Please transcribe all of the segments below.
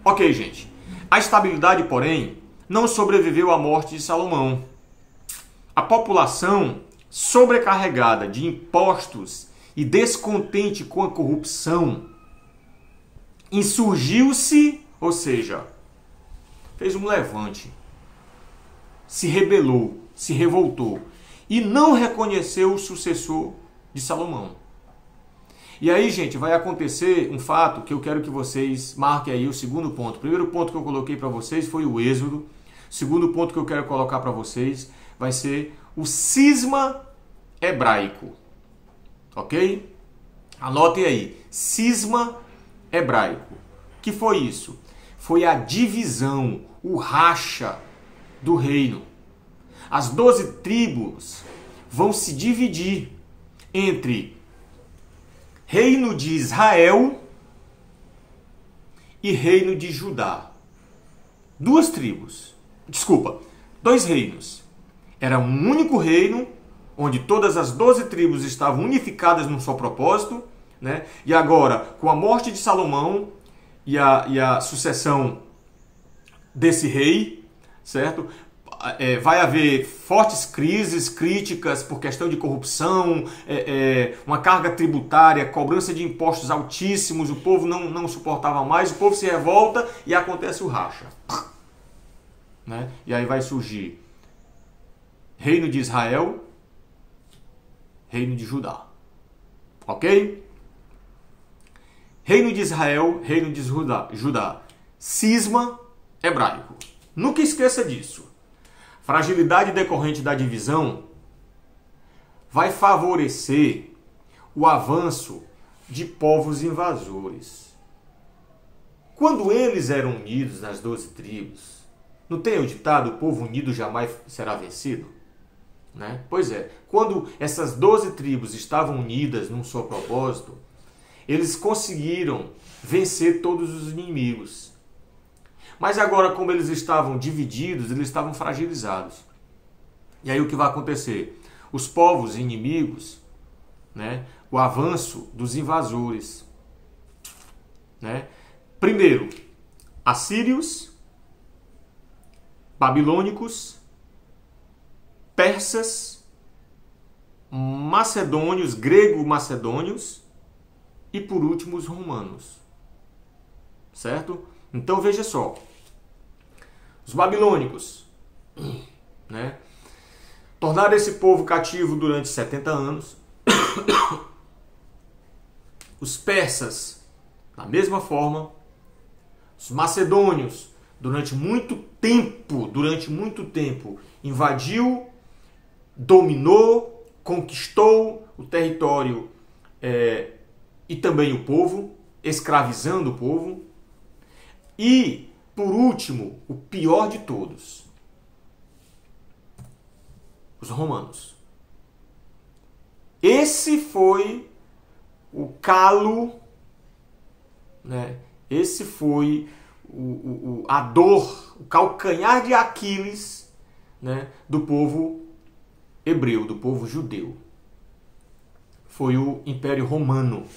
Ok, gente. A estabilidade, porém, não sobreviveu à morte de Salomão. A população, sobrecarregada de impostos e descontente com a corrupção, insurgiu-se, ou seja, fez um levante, se rebelou, se revoltou e não reconheceu o sucessor de Salomão. E aí, gente, vai acontecer um fato que eu quero que vocês marquem aí o segundo ponto. O primeiro ponto que eu coloquei para vocês foi o Êxodo. O segundo ponto que eu quero colocar para vocês vai ser o cisma hebraico. Ok? Anotem aí. Cisma hebraico. O que foi isso? Foi a divisão, o racha do reino. As 12 tribos vão se dividir entre Reino de Israel e Reino de Judá. Duas tribos. Desculpa, dois reinos. Era um único reino, onde todas as 12 tribos estavam unificadas num só propósito, né? E agora, com a morte de Salomão e a sucessão desse rei, certo? Vai haver fortes crises, críticas por questão de corrupção, uma carga tributária, cobrança de impostos altíssimos, o povo não suportava mais, o povo se revolta e acontece o racha. Né? E aí vai surgir Reino de Israel, Reino de Judá. Ok? Reino de Israel, Reino de Judá. Cisma hebraico. Nunca esqueça disso. Fragilidade decorrente da divisão vai favorecer o avanço de povos invasores. Quando eles eram unidos nas 12 tribos, não tem o ditado, o povo unido jamais será vencido? Né? Pois é, quando essas 12 tribos estavam unidas num só propósito, eles conseguiram vencer todos os inimigos. Mas agora, como eles estavam divididos, eles estavam fragilizados. E aí o que vai acontecer? Os povos inimigos, né? O avanço dos invasores. Né? Primeiro, assírios, babilônicos, persas, macedônios, grego-macedônios e, por último, os romanos. Certo? Então, veja só. Os babilônicos, né, tornaram esse povo cativo durante 70 anos. Os persas, da mesma forma. Os macedônios, durante muito tempo, invadiu, dominou, conquistou o território e também o povo, escravizando o povo. E, por último, o pior de todos, os romanos. Esse foi o calo, né? Esse foi a dor, o calcanhar de Aquiles, né? Do povo hebreu, do povo judeu. Foi o Império Romano.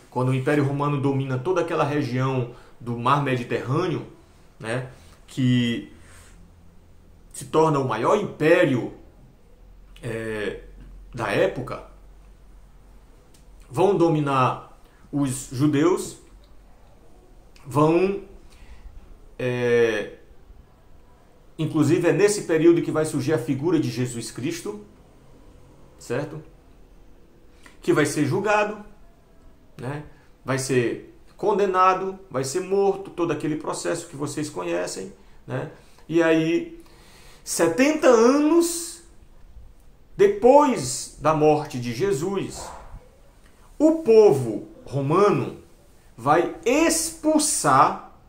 Quando o Império Romano domina toda aquela região do Mar Mediterrâneo, né, que se torna o maior império da época, vão dominar os judeus, inclusive é nesse período que vai surgir a figura de Jesus Cristo, certo? Que vai ser julgado, né? Vai ser condenado, vai ser morto, todo aquele processo que vocês conhecem, né? E aí, 70 anos depois da morte de Jesus, o povo romano vai expulsar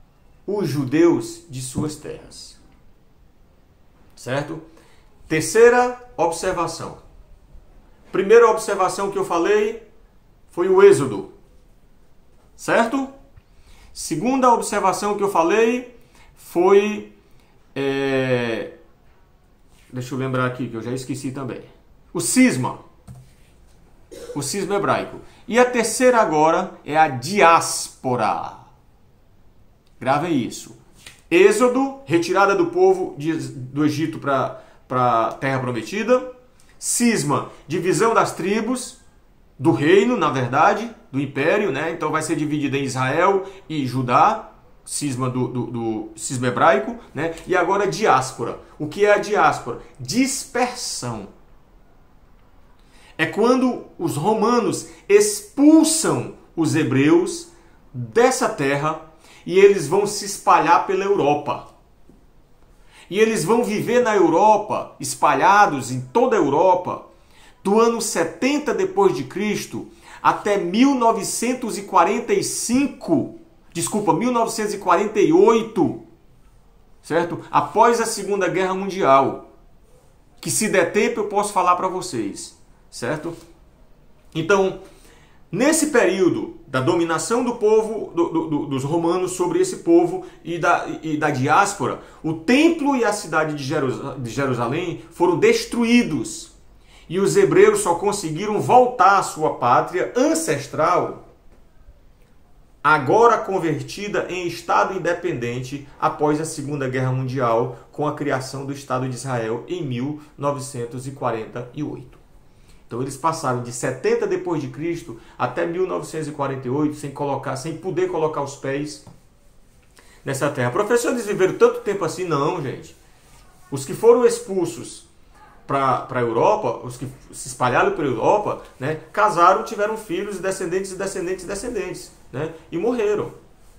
os judeus de suas terras. Certo? Terceira observação. Primeira observação que eu falei foi o Êxodo. Certo? Segunda observação que eu falei foi... deixa eu lembrar aqui, que eu já esqueci também. O cisma. O cisma hebraico. E a terceira agora é a diáspora. Gravem isso. Êxodo, retirada do povo do Egito para a Terra Prometida. Cisma, divisão das tribos, do reino, na verdade, do império, né? Então vai ser dividida em Israel e Judá, cisma do cisma hebraico, né? E agora diáspora. O que é a diáspora? Dispersão. É quando os romanos expulsam os hebreus dessa terra e eles vão se espalhar pela Europa. E eles vão viver na Europa, espalhados em toda a Europa, do ano 70 depois de Cristo até 1948, certo? Após a Segunda Guerra Mundial. Que se der tempo eu posso falar para vocês, certo? Então, nesse período da dominação do povo, dos romanos sobre esse povo e da diáspora, o templo e a cidade de Jerusalém foram destruídos. E os hebreus só conseguiram voltar à sua pátria ancestral, agora convertida em Estado independente após a Segunda Guerra Mundial, com a criação do Estado de Israel em 1948. Então eles passaram de 70 depois de Cristo até 1948 sem poder colocar os pés nessa terra. Professor, eles viveram tanto tempo assim? Não, gente. Os que foram expulsos para a Europa, os que se espalharam pela Europa, né, casaram, tiveram filhos, descendentes, né, e morreram.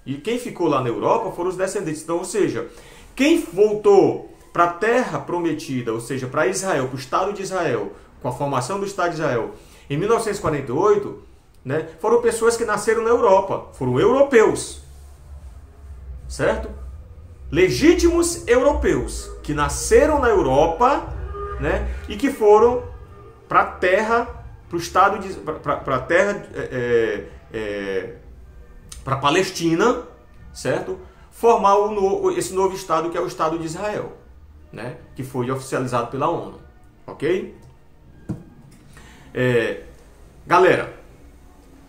E quem ficou lá na Europa foram os descendentes. Então, ou seja, quem voltou para a terra prometida, ou seja, para Israel, para o Estado de Israel, com a formação do Estado de Israel, em 1948, né, foram pessoas que nasceram na Europa, foram europeus, certo? Legítimos europeus, que nasceram na Europa, né, e que foram para a terra, para o Estado de, para a terra, para a Palestina, certo? Formar esse novo Estado que é o Estado de Israel, né, que foi oficializado pela ONU, ok? Galera,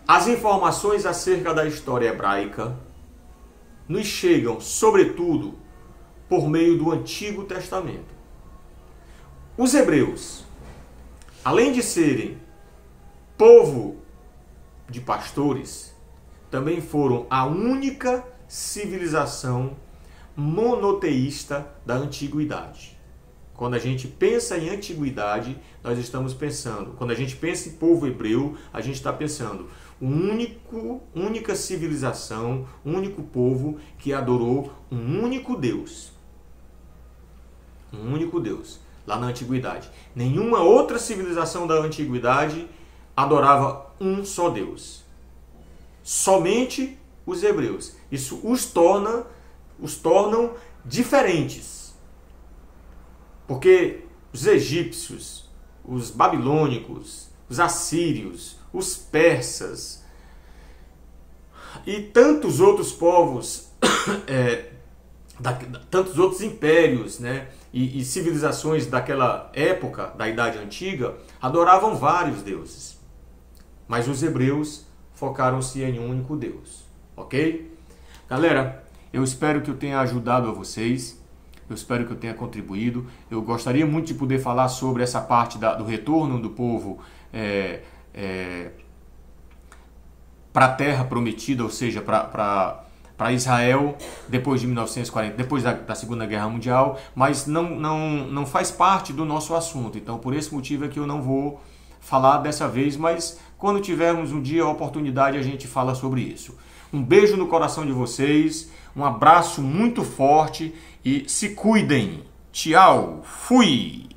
as informações acerca da história hebraica nos chegam, sobretudo, por meio do Antigo Testamento. Os hebreus, além de serem povo de pastores, também foram a única civilização monoteísta da antiguidade. Quando a gente pensa em antiguidade, nós estamos pensando, quando a gente pensa em povo hebreu, a gente está pensando única civilização, único povo que adorou um único Deus. Um único Deus, lá na antiguidade. Nenhuma outra civilização da antiguidade adorava um só Deus. Somente os hebreus. Isso os tornam diferentes. Porque os egípcios, os babilônicos, os assírios, os persas e tantos outros povos, tantos outros impérios, né, e civilizações daquela época, da Idade Antiga, adoravam vários deuses. Mas os hebreus focaram-se em um único Deus. Ok? Galera, eu espero que eu tenha ajudado a vocês. Eu espero que eu tenha contribuído. Eu gostaria muito de poder falar sobre essa parte do retorno do povo para a Terra Prometida, ou seja, para Israel, depois de 1940, depois da Segunda Guerra Mundial, mas não faz parte do nosso assunto. Então, por esse motivo é que eu não vou falar dessa vez, mas quando tivermos um dia a oportunidade, a gente fala sobre isso. Um beijo no coração de vocês, um abraço muito forte e se cuidem. Tchau, fui!